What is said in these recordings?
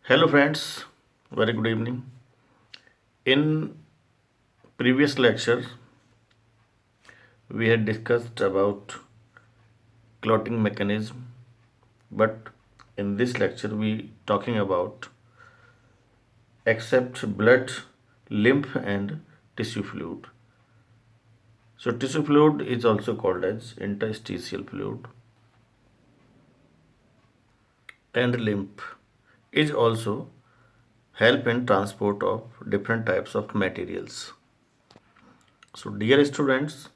Hello, friends. Very good evening. In previous lecture, we had discussed about clotting mechanism, but in this lecture, we talking about except blood, lymph, and tissue fluid. So, tissue fluid is also called as interstitial fluid, and lymph is also help in transport of different types of materials. So, dear students,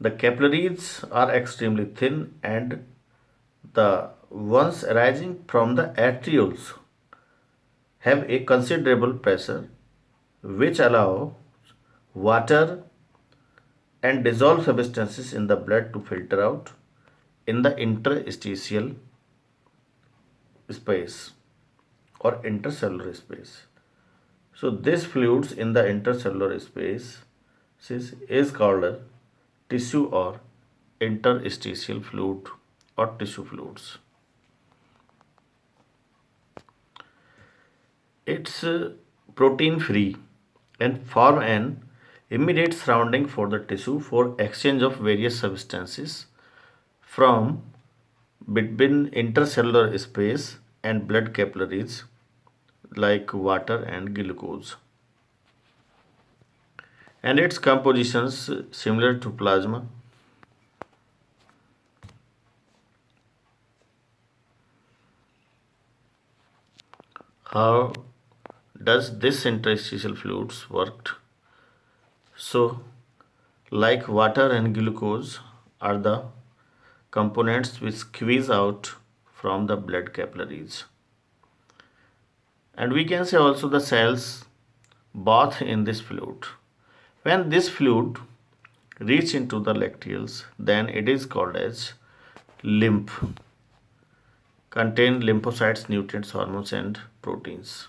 the capillaries are extremely thin and the ones arising from the arterioles have a considerable pressure which allow water and dissolved substances in the blood to filter out in the interstitial space or intercellular space. So this fluids in the intercellular space is called a tissue or interstitial fluid or tissue fluids. It's protein free and form an immediate surrounding for the tissue for exchange of various substances from between intercellular space and blood capillaries like water and glucose. And its compositions similar to plasma. How does this interstitial fluids work? So, like water and glucose are the components which squeeze out from the blood capillaries. And we can say also the cells bath in this fluid. When this fluid reach into the lacteals, then it is called as lymph. Contain lymphocytes, nutrients, hormones, and proteins.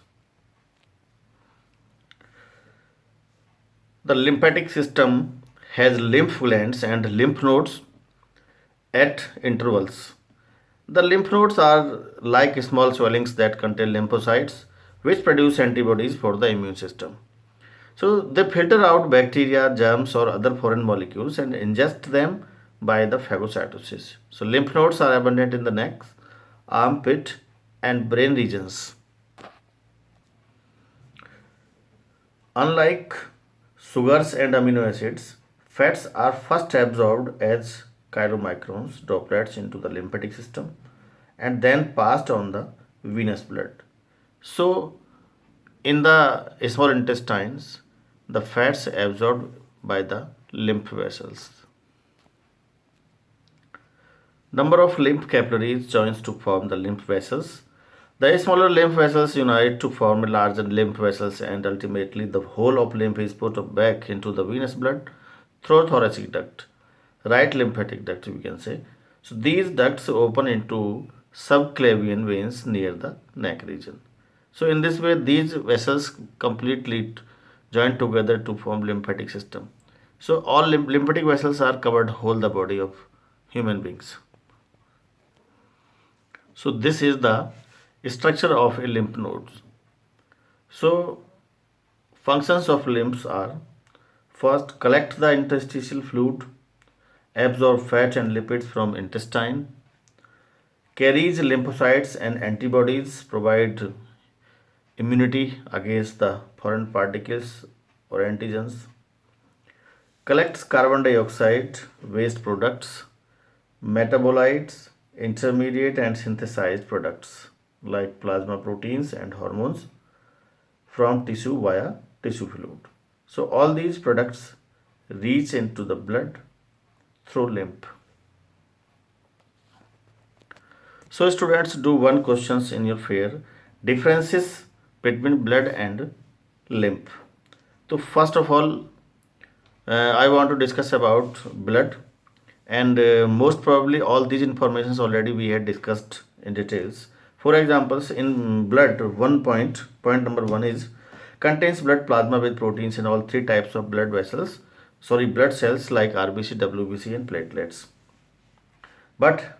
The lymphatic system has lymph glands and lymph nodes at intervals. The lymph nodes are like small swellings that contain lymphocytes, which produce antibodies for the immune system. So they filter out bacteria, germs, or other foreign molecules and ingest them by the phagocytosis. So lymph nodes are abundant in the neck, armpit, and brain regions. Unlike sugars and amino acids, fats are first absorbed as chylomicrons, droplets into the lymphatic system, and then passed on the venous blood. So, in the small intestines, the fats absorbed by the lymph vessels. Number of lymph capillaries joins to form the lymph vessels. The smaller lymph vessels unite to form larger lymph vessels, and ultimately the whole of lymph is put back into the venous blood through thoracic duct, right lymphatic duct we can say. So these ducts open into subclavian veins near the neck region. So in this way these vessels completely join together to form lymphatic system. So all lymphatic vessels are covered whole the body of human beings. So this is the structure of a lymph nodes. So functions of lymphs are first collect the interstitial fluid, absorb fat and lipids from intestine, carries lymphocytes and antibodies, provide immunity against the foreign particles or antigens, collects carbon dioxide, waste products, metabolites, intermediate and synthesized products like plasma proteins and hormones from tissue via tissue fluid. So all these products reach into the blood through lymph. So students, do one questions in your fair. Differences between blood and lymph. So first of all, I want to discuss about blood, and most probably all these informations already we had discussed in details. For examples, in blood, point number one is contains blood plasma with proteins in all three types of blood vessels. Sorry, blood cells like RBC, WBC, and platelets. But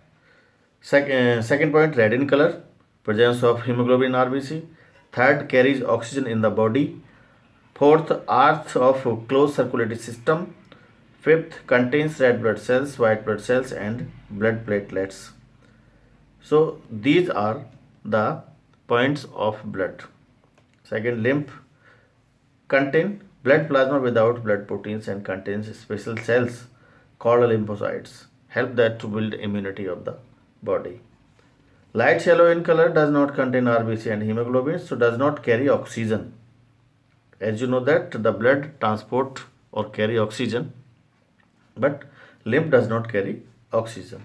second point, red in color. presence of hemoglobin in RBC. Third, carries oxygen in the body. Fourth, arch of closed circulatory system. Fifth, contains red blood cells, white blood cells, and blood platelets. So these are the points of blood. Second, lymph contain blood plasma without blood proteins and contains special cells called lymphocytes. Help that to build immunity of the body. Light yellow in color does not contain RBC and hemoglobin, so does not carry oxygen. As you know that the blood transport or carry oxygen, but lymph does not carry oxygen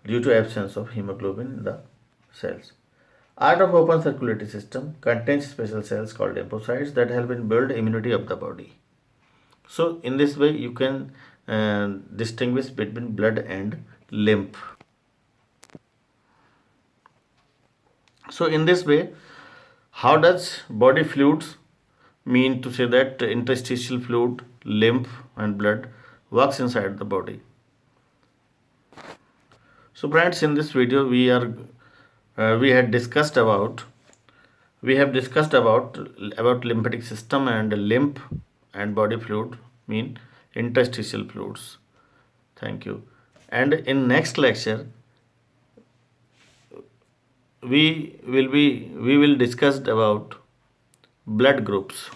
due to absence of hemoglobin in the cells. Art of open circulatory system contains special cells called lymphocytes that help in build immunity of the body. So in this way you can distinguish between blood and lymph. So in this way, how does body fluids mean to say that interstitial fluid, lymph and blood works inside the body? So friends, in this video we have discussed about lymphatic system, and lymph and body fluid mean interstitial fluids. Thank you. And in next lecture we will discuss about blood groups.